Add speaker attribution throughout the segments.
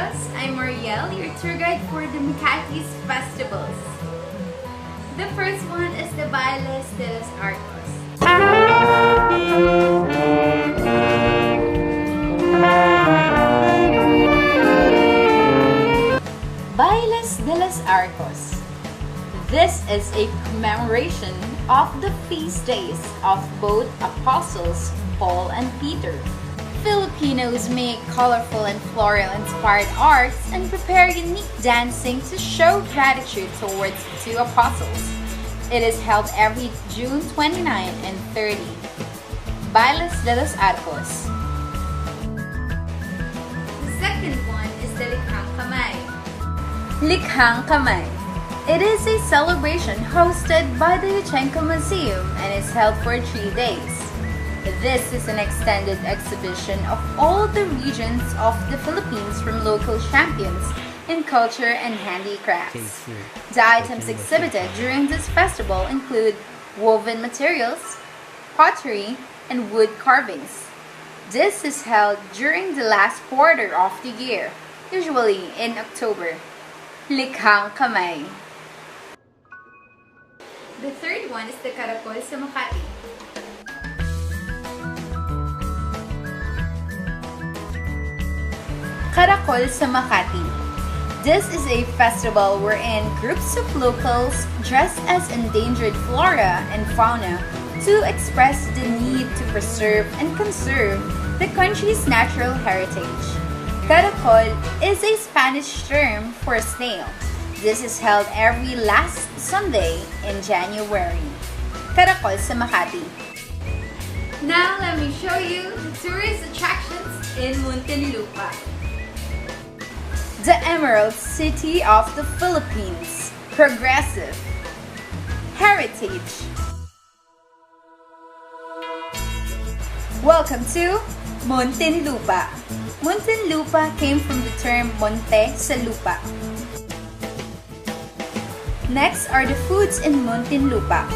Speaker 1: Vargas. I'm Marielle, your tour guide for the Makati's festivals. The first one is the Bailes de los Arcos. Bailes de los Arcos. This is a commemoration of the feast days of both apostles, Paul and Peter. Filipinos make colorful and floral-inspired arts and prepare unique dancing to show gratitude towards the two apostles. It is held every June 29 and 30. Bailes de los Arcos. The second one is the Likhang Kamay. Likhang Kamay. It is a celebration hosted by the Yuchengco Museum and is held for 3 days. This is an extended exhibition of all the regions of the Philippines from local champions in culture and handicrafts. The items exhibited during this festival include woven materials, pottery, and wood carvings. This is held during the last quarter of the year, usually in October. Likhang Kamay. The third one is the Caracol sa Makati. Caracol sa Makati. This is a festival wherein groups of locals dress as endangered flora and fauna to express the need to preserve and conserve the country's natural heritage. Caracol is a Spanish term for snail. This is held every last Sunday in January. Caracol sa Makati. Now let me show you the tourist attractions in Muntinlupa. The Emerald City of the Philippines. Progressive. Heritage. Welcome to Muntinlupa. Muntinlupa came from the term monte sa lupa. Next are the foods in Muntinlupa.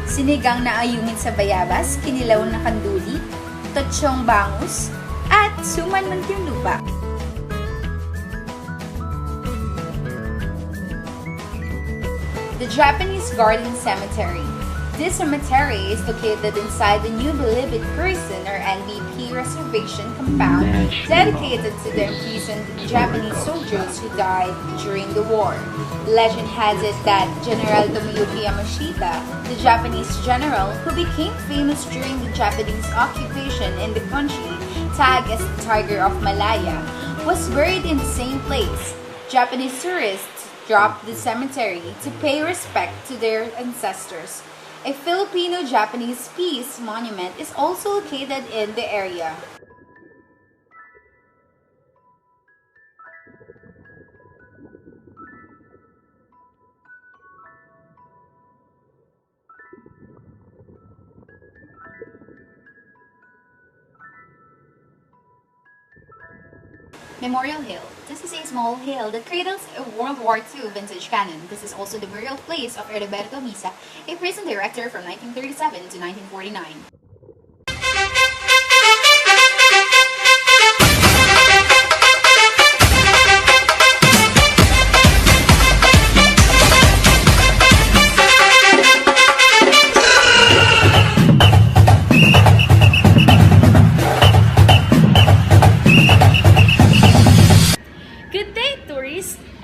Speaker 1: Sinigang na ayungin sa bayabas, kinilaw na kanduli, totsyong bangus, at suman Muntinlupa. The Japanese Garden Cemetery. This cemetery is located inside the New Bilibid Prison or NBP reservation compound dedicated to the imprisoned Japanese soldiers who died during the war. Legend has it that General Tomoyuki Yamashita, the Japanese general who became famous during the Japanese occupation in the country, tagged as the Tiger of Malaya, was buried in the same place. Japanese tourists dropped the cemetery to pay respect to their ancestors. A Filipino-Japanese peace monument is also located in the area. Memorial Hill. This is a small hill that cradles a World War II vintage cannon. This is also the burial place of Heriberto Misa, a prison director from 1937 to 1949.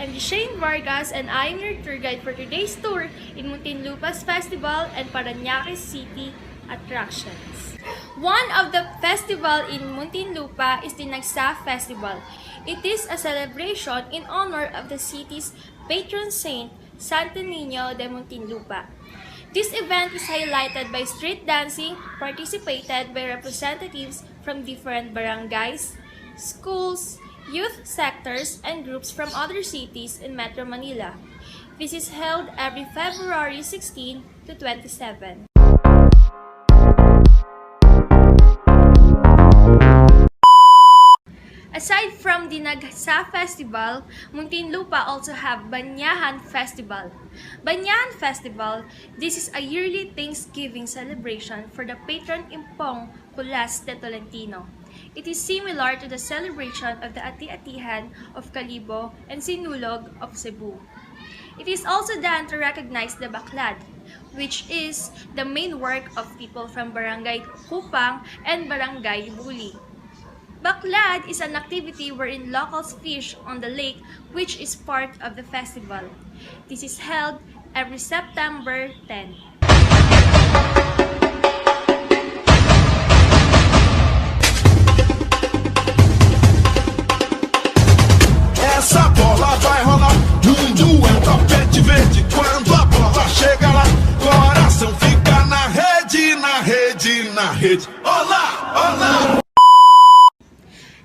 Speaker 2: I'm Shane Vargas and I am your tour guide for today's tour in Muntinlupa's festival and Parañaque City attractions. One of the festival in Muntinlupa is the Nagsa Festival. It is a celebration in honor of the city's patron saint, Santo Niño de Muntinlupa. This event is highlighted by street dancing participated by representatives from different barangays, schools, youth sectors, and groups from other cities in Metro Manila. This is held every February 16 to 27. Aside from the Nagsa Festival, Muntinlupa also have Banyahan Festival. Banyahan Festival, this is a yearly Thanksgiving celebration for the patron Impong Pulas de Tolentino. It is similar to the celebration of the Ati-Atihan of Kalibo and Sinulog of Cebu. It is also done to recognize the Baklad, which is the main work of people from Barangay Kupang and Barangay Buli. Baklad is an activity wherein locals fish on the lake, which is part of the festival. This is held every September 10.
Speaker 3: Essa bola vai rolar, mundo é um tapete verde. Quando a bola chega lá, coração fica na rede, na rede, na rede. Olá, olá!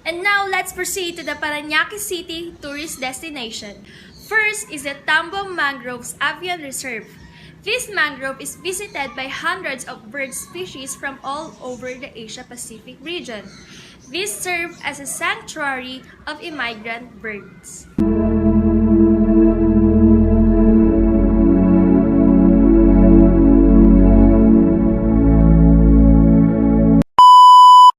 Speaker 2: And now, let's proceed to the Parañaque City tourist destination. First is the Tambo Mangroves Avian Reserve. This mangrove is visited by hundreds of bird species from all over the Asia-Pacific region. These serve as a sanctuary of immigrant birds.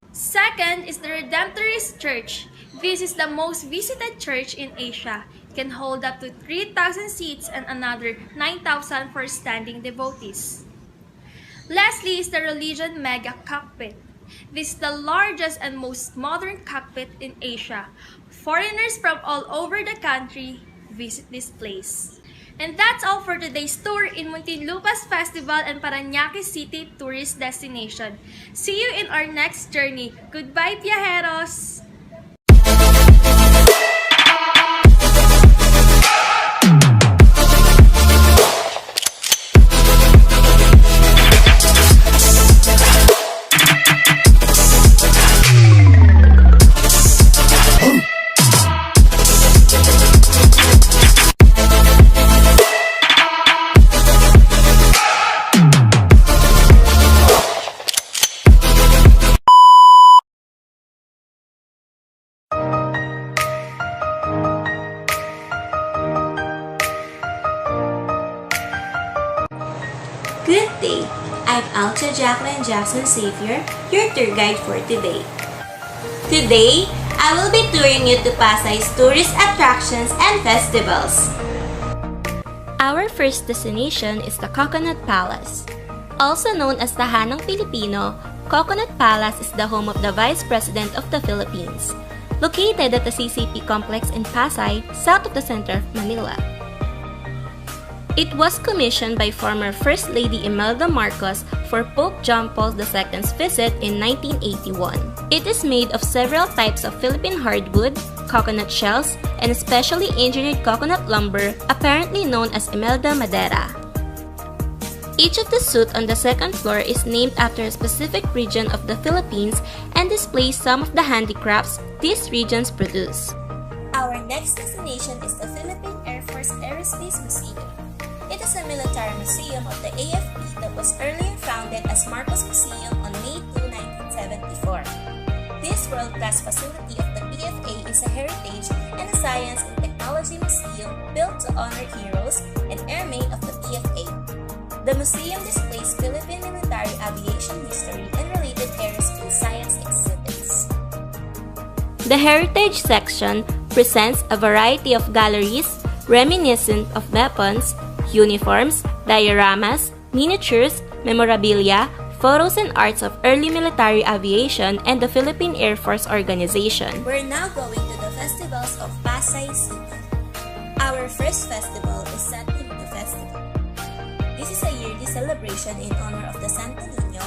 Speaker 2: Second is the Redemptorist Church. This is the most visited church in Asia. It can hold up to 3,000 seats and another 9,000 for standing devotees. Lastly is the Religion Mega Cockpit. This is the largest and most modern cockpit in Asia. Foreigners from all over the country visit this place. And that's all for today's tour in Muntinlupa's Festival and Parañaque City tourist destination. See you in our next journey. Goodbye, viajeros!
Speaker 4: Good day! I'm Alcha Jacqueline Jackson Xavier, your tour guide for today. Today, I will be touring you to Pasay's tourist attractions and festivals. Our first destination is the Coconut Palace. Also known as Tahanang Pilipino, Coconut Palace is the home of the Vice President of the Philippines, located at the CCP complex in Pasay, south of the center of Manila. It was commissioned by former First Lady Imelda Marcos for Pope John Paul II's visit in 1981. It is made of several types of Philippine hardwood, coconut shells, and specially engineered coconut lumber, apparently known as Imelda Madera. Each of the suites on the second floor is named after a specific region of the Philippines and displays some of the handicrafts these regions produce. Our next destination is the Philippine Air Force Aerospace Museum. It is a military museum of the AFP that was earlier founded as Marcos Museum on May 2, 1974. This world-class facility of the PFA is a heritage and a science and technology museum built to honor heroes and airmen of the PFA. The museum displays Philippine military aviation history and related aerospace science exhibits. The Heritage section presents a variety of galleries reminiscent of weapons, uniforms, dioramas, miniatures, memorabilia, photos and arts of early military aviation and the Philippine Air Force Organization. We're now going to the festivals of Pasay City. Our first festival is Santo Niño Festival. This is a yearly celebration in honor of the Santo Niño,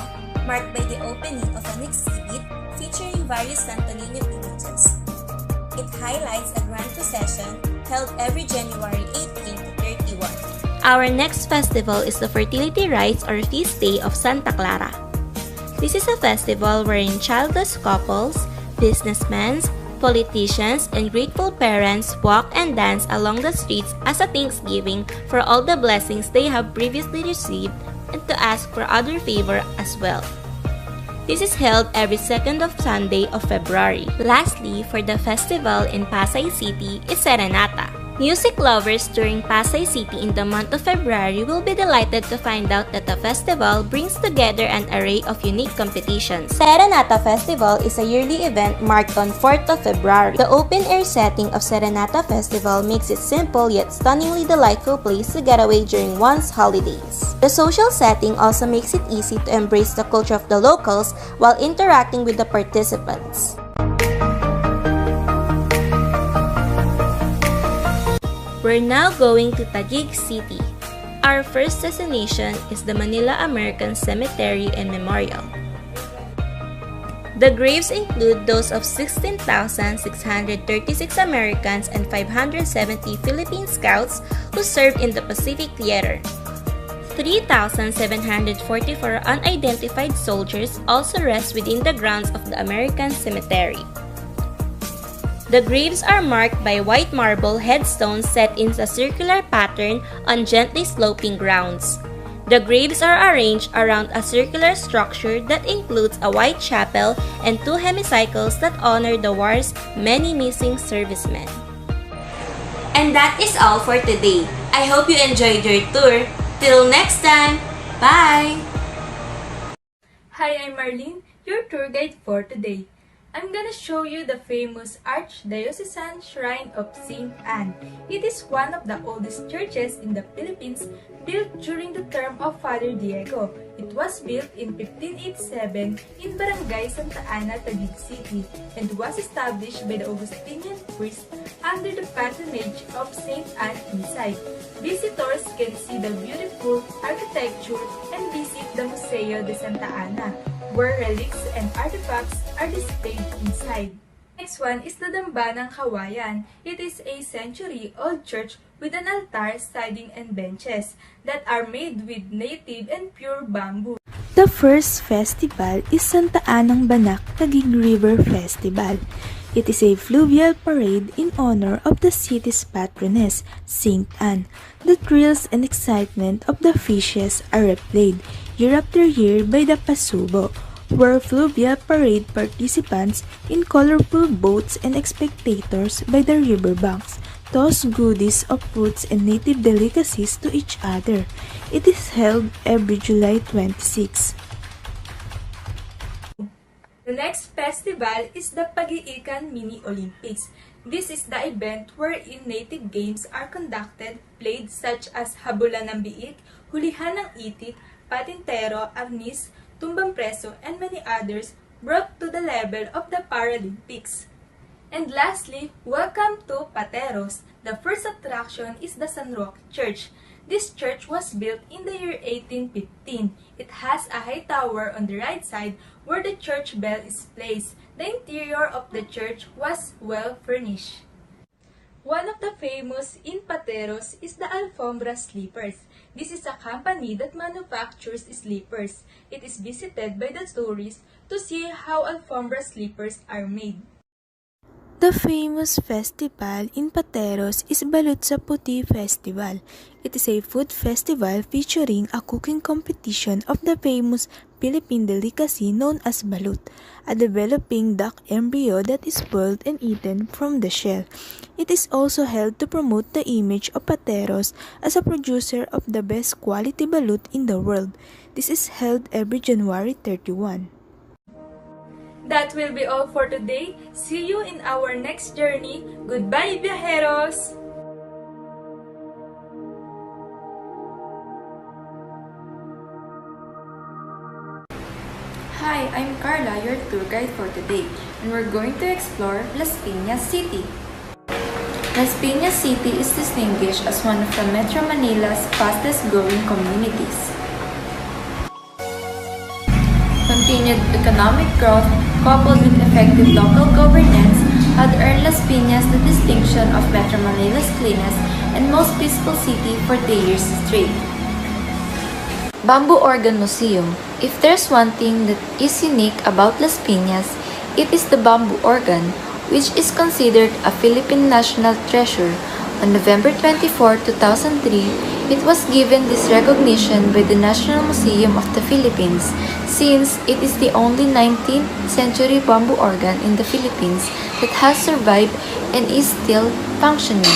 Speaker 4: marked by the opening of an exhibit featuring various Santo Niño images. It highlights a grand procession held every January 18 to 31. Our next festival is the Fertility Rites or Feast Day of Santa Clara. This is a festival wherein childless couples, businessmen, politicians, and grateful parents walk and dance along the streets as a thanksgiving for all the blessings they have previously received and to ask for other favor as well. This is held every second of Sunday of February. Lastly, for the festival in Pasay City is Serenata. Music lovers touring Pasay City in the month of February will be delighted to find out that the festival brings together an array of unique competitions. Serenata Festival is a yearly event marked on 4th of February. The open-air setting of Serenata Festival makes it simple yet stunningly delightful place to get away during one's holidays. The social setting also makes it easy to embrace the culture of the locals while interacting with the participants. We're now going to Taguig City. Our first destination is the Manila American Cemetery and Memorial. The graves include those of 16,636 Americans and 570 Philippine Scouts who served in the Pacific Theater. 3,744 unidentified soldiers also rest within the grounds of the American Cemetery. The graves are marked by white marble headstones set in a circular pattern on gently sloping grounds. The graves are arranged around a circular structure that includes a white chapel and two hemicycles that honor the war's many missing servicemen. And that is all for today. I hope you enjoyed your tour. Till next time, bye!
Speaker 2: Hi, I'm Marlene, your tour guide for today. I'm gonna show you the famous Archdiocesan Shrine of St. Anne. It is one of the oldest churches in the Philippines, built during the term of Father Diego. It was built in 1587 in Barangay Santa Ana, Taguig City, and was established by the Augustinian priest under the patronage of St. Anne inside. Visitors can see the beautiful architecture and visit the Museo de Santa Ana, where relics and artifacts are displayed inside. Next one is the Dambanang Kawayan. It is a century-old church with an altar, siding, and benches that are made with native and pure bamboo.
Speaker 5: The first festival is Santa Anang Banak Taguig River Festival. It is a fluvial parade in honor of the city's patroness, St. Anne. The thrills and excitement of the fishes are replayed year after year by the Pasubo, where fluvial parade participants in colorful boats and spectators by the riverbanks toss goodies of fruits and native delicacies to each other. It is held every July 26.
Speaker 2: The next festival is the Pag-iikan Mini Olympics. This is the event wherein native games are conducted, played such as Habulan ng Biik, Hulihan ng Itik, Patintero, Arnis, Tumbang Preso, and many others brought to the level of the Paralympics. And lastly, welcome to Pateros. The first attraction is the San Roque Church. This church was built in the year 1815. It has a high tower on the right side where the church bell is placed. The interior of the church was well furnished. One of the famous in Pateros is the Alfombra Slippers. This is a company that manufactures slippers. It is visited by the tourists to see how Alfombra slippers are made.
Speaker 5: The famous festival in Pateros is Balut sa Puti Festival. It is a food festival featuring a cooking competition of the famous Philippine delicacy known as balut, a developing duck embryo that is boiled and eaten from the shell. It is also held to promote the image of Pateros as a producer of the best quality balut in the world. This is held every January 31.
Speaker 2: That will be all for today. See you in our next journey. Goodbye, viajeros!
Speaker 6: Hi, I'm Carla, your tour guide for today, and we're going to explore Las Piñas City. Las Piñas City is distinguished as one of the Metro Manila's fastest-growing communities. Continued economic growth, coupled with effective local governance, had earned Las Piñas the distinction of Metro Manila's cleanest and most peaceful city for 3 years straight. Bamboo Organ Museum. If there's one thing that is unique about Las Piñas, it is the bamboo organ, which is considered a Philippine national treasure. On November 24, 2003, it was given this recognition by the National Museum of the Philippines, since it is the only 19th century bamboo organ in the Philippines that has survived and is still functioning.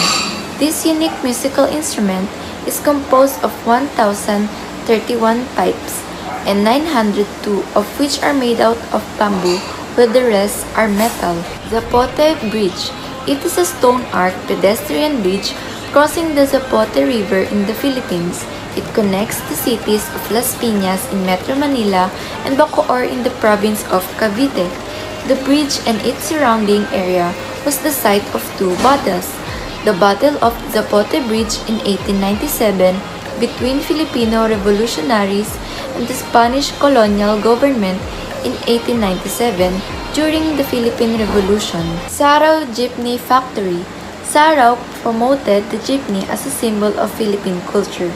Speaker 6: This unique musical instrument is composed of 1,031 pipes, and 902 of which are made out of bamboo, while the rest are metal. Zapote Bridge. It is a stone arch pedestrian bridge crossing the Zapote River in the Philippines. It connects the cities of Las Piñas in Metro Manila and Bacoor in the province of Cavite. The bridge and its surrounding area was the site of two battles. The Battle of Zapote Bridge in 1897 between Filipino revolutionaries and the Spanish colonial government in 1897 during the Philippine Revolution. Sarao Jeepney Factory. Sarao promoted the jeepney as a symbol of Philippine culture.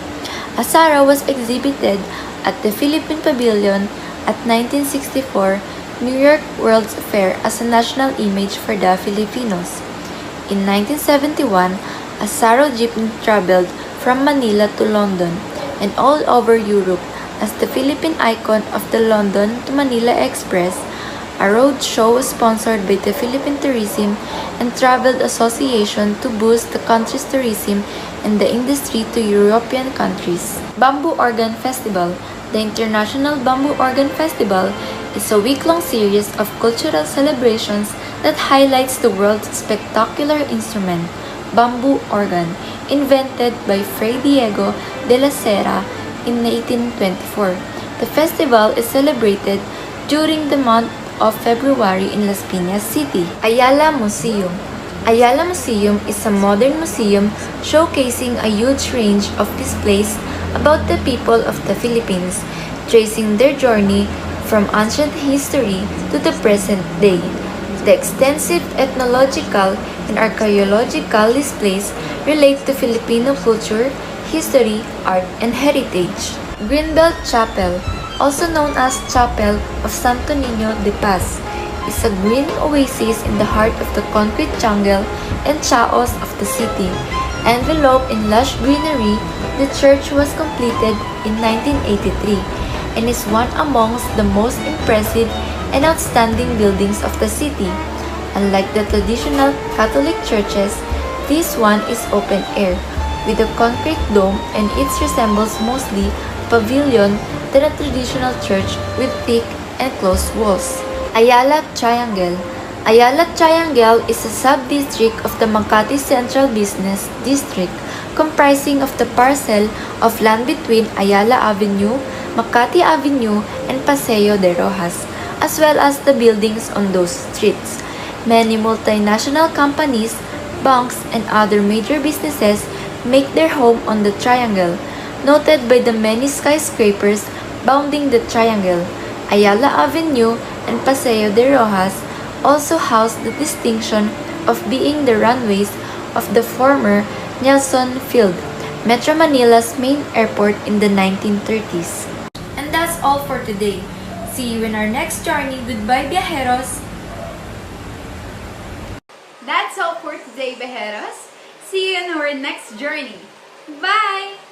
Speaker 6: A Sarao was exhibited at the Philippine Pavilion at 1964 New York World's Fair as a national image for the Filipinos. In 1971, a Sarao jeepney traveled from Manila to London and all over Europe as the Philippine icon of the London to Manila Express. A road show was sponsored by the Philippine Tourism and Travel Association to boost the country's tourism and the industry to European countries. Bamboo Organ Festival. The International Bamboo Organ Festival is a week-long series of cultural celebrations that highlights the world's spectacular instrument, bamboo organ, invented by Fray Diego de la Cerra in 1824. The festival is celebrated during the month of February in Las Piñas City. Ayala Museum. Ayala Museum is a modern museum showcasing a huge range of displays about the people of the Philippines, tracing their journey from ancient history to the present day. The extensive ethnological and archaeological displays relate to Filipino culture, history, art, and heritage. Greenbelt Chapel, also known as Chapel of Santo Niño de Paz, is a green oasis in the heart of the concrete jungle and chaos of the city. Enveloped in lush greenery, the church was completed in 1983 and is one amongst the most impressive and outstanding buildings of the city. Unlike the traditional Catholic churches, this one is open air, with a concrete dome, and it resembles mostly a pavilion than a traditional church with thick and closed walls. Ayala Triangle. Ayala Triangle is a sub-district of the Makati Central Business District, comprising of the parcel of land between Ayala Avenue, Makati Avenue, and Paseo de Rojas, as well as the buildings on those streets. Many multinational companies, banks, and other major businesses make their home on the triangle, noted by the many skyscrapers bounding the triangle. Ayala Avenue and Paseo de Rojas also house the distinction of being the runways of the former Nelson Field, Metro Manila's main airport in the 1930s. And that's all for today. See you in our next journey. Goodbye, viajeros!
Speaker 1: That's all for today, Bejeros. See you in our next journey. Bye!